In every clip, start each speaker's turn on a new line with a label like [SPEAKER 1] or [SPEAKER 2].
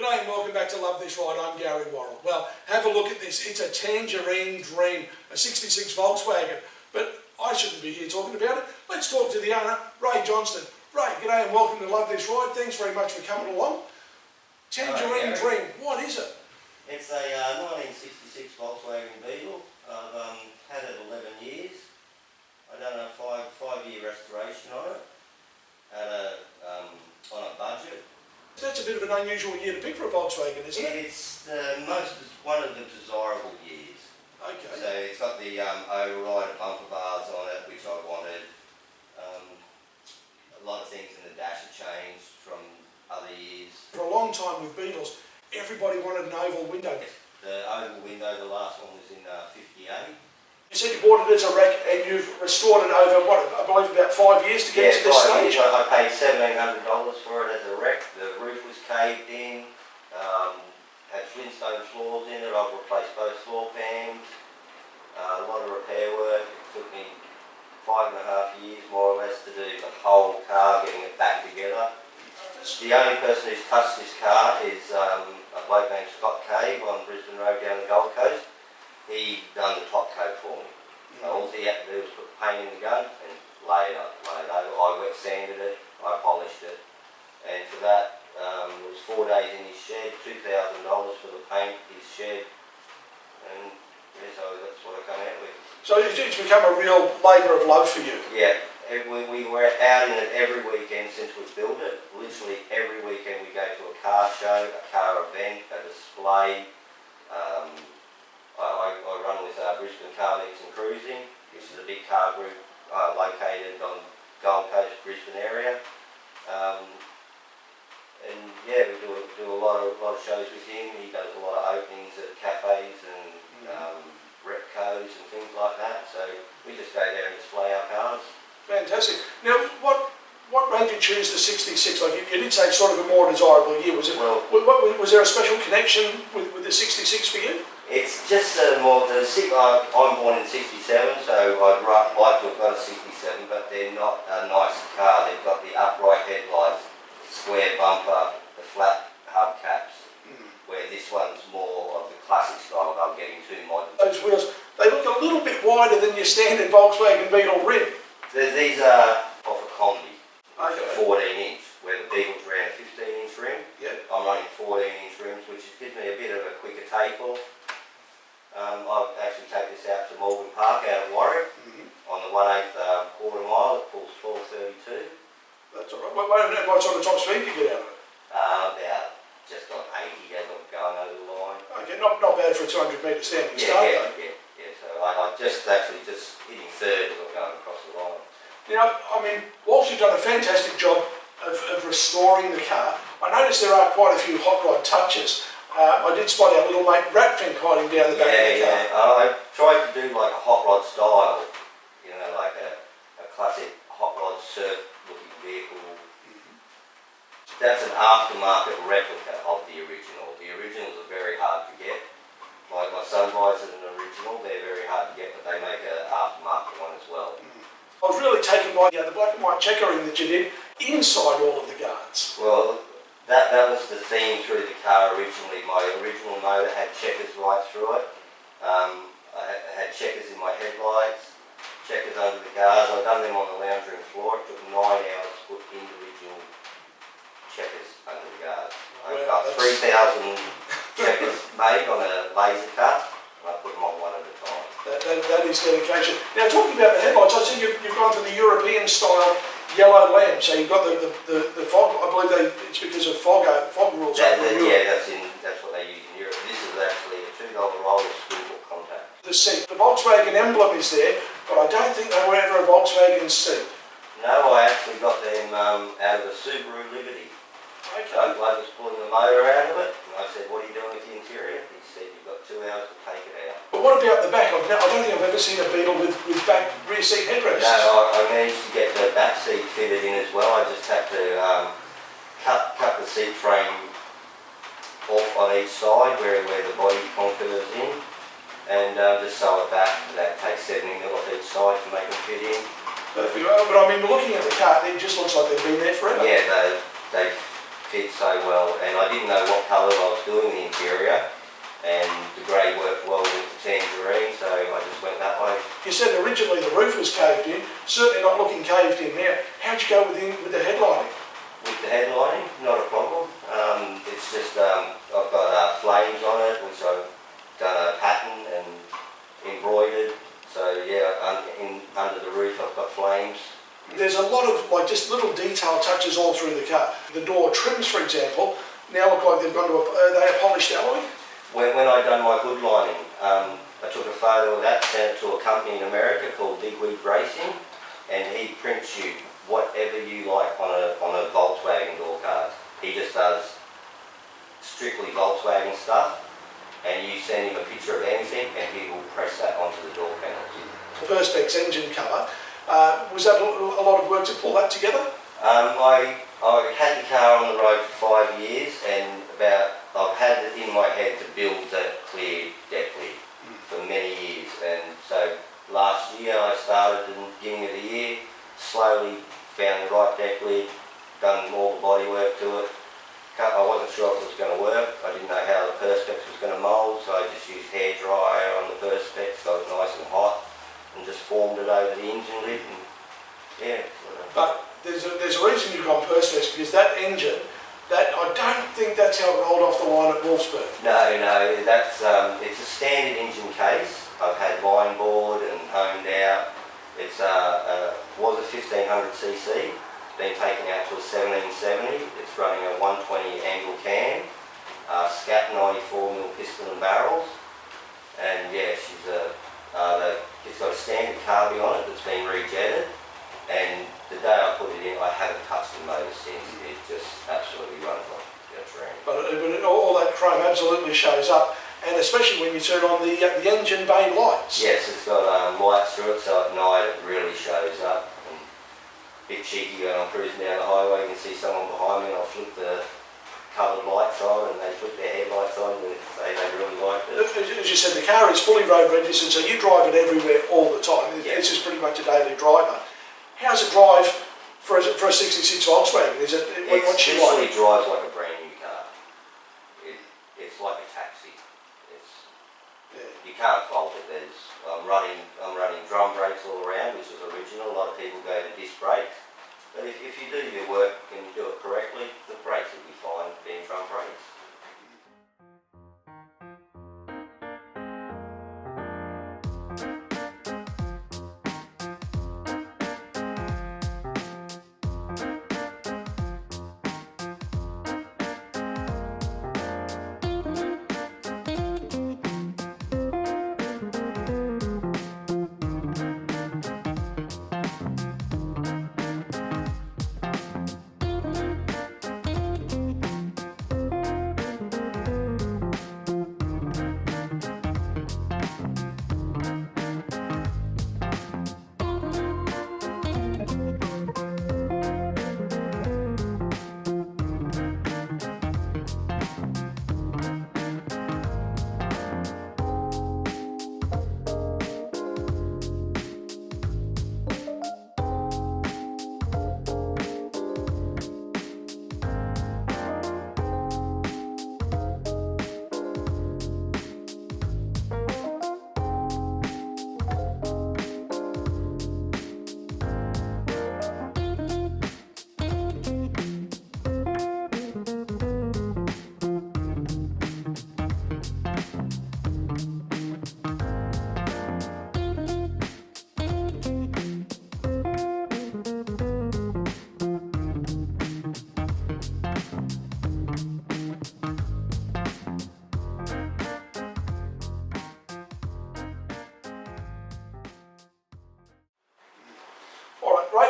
[SPEAKER 1] G'day and welcome back to Love This Ride. I'm Gary Worrell. Well, have a look at this. It's a Tangerine Dream, a 66 Volkswagen. But I shouldn't be here talking about it. Let's talk to the owner, Ray Johnston. Ray, g'day and welcome to Love This Ride. Thanks very much for coming along. Tangerine Dream, what is it?
[SPEAKER 2] It's a 1966 Volkswagen Beetle. I've had it 11 years. I've done a five-year restoration on it on a budget.
[SPEAKER 1] That's a bit of an unusual year to pick for a Volkswagen, isn't it?
[SPEAKER 2] It's one of the desirable years.
[SPEAKER 1] Okay.
[SPEAKER 2] So it's got the override bumper bars on it, which I wanted. A lot of things in the dash have changed from other years.
[SPEAKER 1] For a long time with Beetles, everybody wanted an oval window.
[SPEAKER 2] The oval window, the last one was in 58.
[SPEAKER 1] You said you bought it as a wreck and you've restored it over, what, I believe about 5 years to get to this stage?
[SPEAKER 2] Yeah, 5 years. I paid $1,700 for it as a wreck. The roof was caved in, had flintstone floors in it. I've replaced both floor pans, a lot of repair work. It took me 5.5 years more or less to do the whole car, getting it back together. The only person who's touched this car is a bloke named Scott Cave on Brisbane Road down the Gold Coast. He done the top coat for me. So all he had to do was put paint in the gun and lay it over. I wet sanded it, I polished it. And for that, it was 4 days in his shed, $2,000 for the paint, his shed. And yeah, so that's what I come out with.
[SPEAKER 1] So it's become a real labour of love for you?
[SPEAKER 2] Yeah, we were out in it every weekend since we built it. Literally every weekend we go to a car show, a car event, a display. I run with Brisbane Car Mix and Cruising, which is a big car group located on Gold Coast, Brisbane area. And yeah, we do a lot of shows with him. He does a lot of openings at cafes and repcos and things like that. So we just go there and display our cars. Fantastic.
[SPEAKER 1] Now, what made you choose the 66? Like you did say, it's sort of a more desirable year. Was it? Well, was there a special connection with the 66 for you?
[SPEAKER 2] It's just I'm born in 67, so I'd like to have got a 67, but they're not a nice car. They've got the upright headlights, square bumper, the flat hubcaps, where this one's more of the classic style. I'm getting too modern.
[SPEAKER 1] Those wheels, they look a little bit wider than your standard Volkswagen Beetle rim.
[SPEAKER 2] These are off a combi,
[SPEAKER 1] okay.
[SPEAKER 2] 14-inch, where the Beetles ran a 15-inch rim.
[SPEAKER 1] Yep.
[SPEAKER 2] I'm running 14-inch rims, which gives me a bit of a quicker take-off. I'll actually take this out to Melbourne Park out of Warwick on the 1/8 quarter mile. It pulls 1232.
[SPEAKER 1] That's all right. What sort of top speed do you get out of it?
[SPEAKER 2] About just on 80 as I'm going over the line.
[SPEAKER 1] Okay, not bad for a 200 metre standing start though.
[SPEAKER 2] Yeah. So I'm just hitting third as I'm going across the line.
[SPEAKER 1] Now, I mean, whilst you've done a fantastic job of restoring the car, I noticed there are quite a few hot rod touches. I did spot our little mate Ratfink hiding down the back of the car.
[SPEAKER 2] Yeah. I tried to do like a hot rod style, you know, like a classic hot rod surf looking vehicle. That's an aftermarket replica of the original. The originals are very hard to get. Like my son buys an original, they're very hard to get, but they make an aftermarket one as well.
[SPEAKER 1] I was really taken by the black and white checkering that you did inside all of the guards.
[SPEAKER 2] Well, that was the theme through the car originally. My original motor had checkers right through it. I had checkers in my headlights, checkers under the guards. I've done them on the lounge room floor. It took 9 hours to put individual checkers under the guards. I've got 3,000 checkers made on a laser cut, and I put them on one at a time.
[SPEAKER 1] That is dedication. Now, talking about the headlights, I see you've gone for the European style yellow lamp. So you've got the fog. I believe it's because of fog rules.
[SPEAKER 2] Yeah, that's what they use in Europe. This is actually a $2 roll of school contact.
[SPEAKER 1] The Volkswagen emblem is there, but I don't think they were ever a Volkswagen seat.
[SPEAKER 2] No, I actually got them out of a Subaru Liberty.
[SPEAKER 1] Okay.
[SPEAKER 2] So I was pulling the motor out of it, and I said, "What are you doing with the interior?" He said, "You've got 2 hours to take it out."
[SPEAKER 1] But what about the back? I don't think I've ever seen a Beetle with back rear seat headrests.
[SPEAKER 2] No, I managed to get the back seat fitted in as well. I just had to cut the seat frame off on each side where the body contours in, and just sew it back. That takes 70 mil off each side to make them fit in.
[SPEAKER 1] But I mean, looking at the car, it just looks like they've been there forever.
[SPEAKER 2] Yeah, they fit so well, and I didn't know what colour I
[SPEAKER 1] was caved in, certainly not looking caved in now. How'd you go with the headlining?
[SPEAKER 2] With the headlining, not a problem. It's just I've got flames on it, which I've done a pattern and embroidered. So yeah, under the roof I've got flames.
[SPEAKER 1] There's a lot of just little detail touches all through the car. The door trims, for example, now look like they've gone to a polished alloy.
[SPEAKER 2] When I done my hood lining, I took a photo of that, sent it to a company in America called VW Racing, and he prints you whatever you like on a Volkswagen door card. He just does strictly Volkswagen stuff, and you send him a picture of anything and he will press that onto the door panels.
[SPEAKER 1] Perspex engine cover, was that a lot of work to pull that together?
[SPEAKER 2] I had the car on the road for 5 years, and I've had it in my head to build that clear deck lid for many years, and so last year I started in the beginning of the year, slowly found the right deck lid, done all the body work to it. I wasn't sure if it was going to work. I didn't know how the Perspex was going to mould, so I just used hair dryer on the Perspex, got it nice and hot, and just formed it over the engine lid. And yeah.
[SPEAKER 1] But there's a reason you've gone Perspex, because that engine, I don't think that's how it rolled off the line at Wolfsburg.
[SPEAKER 2] No, that's it's a standard engine case. I've had line board and honed out. It's was a 1500cc. Been taken out to a 1770. It's running a 120 angle cam, scat 94mm piston and barrels, and yeah, it's got a standard carby on it that's been rejetted, and the day I put it in, I haven't touched the motor since. It just absolutely runs like a train. But
[SPEAKER 1] all that chrome absolutely shows up, and especially when you turn on the engine bay lights.
[SPEAKER 2] Yes, it's got lights through it, so at night it really shows up. Bit cheeky when I'm cruising down the highway, you can see someone behind me and I'll flip the coloured lights on and they flip their headlights on and they really like it.
[SPEAKER 1] As you said, the car is fully road registered, so you drive it everywhere all the time.
[SPEAKER 2] Yeah.
[SPEAKER 1] This is pretty much a daily driver. How's it drive for a 66 Volkswagen?
[SPEAKER 2] It literally drives like a brand new car. It's like a taxi. You can't fault it. I'm running drum brakes all around, which is original. A lot of people go to disc brakes, but if you do your work and you do it correctly, the brakes will be fine being drum brakes.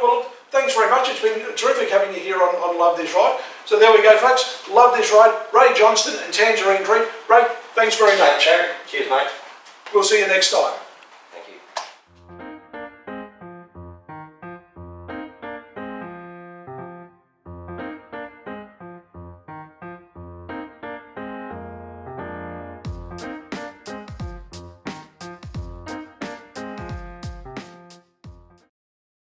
[SPEAKER 2] Well, thanks very much. It's been terrific having you here on Love This Ride. So there we go, folks. Love This Ride. Ray Johnston and Tangerine Dream. Ray, thanks very much. Cheers, mate.
[SPEAKER 1] We'll see you next time.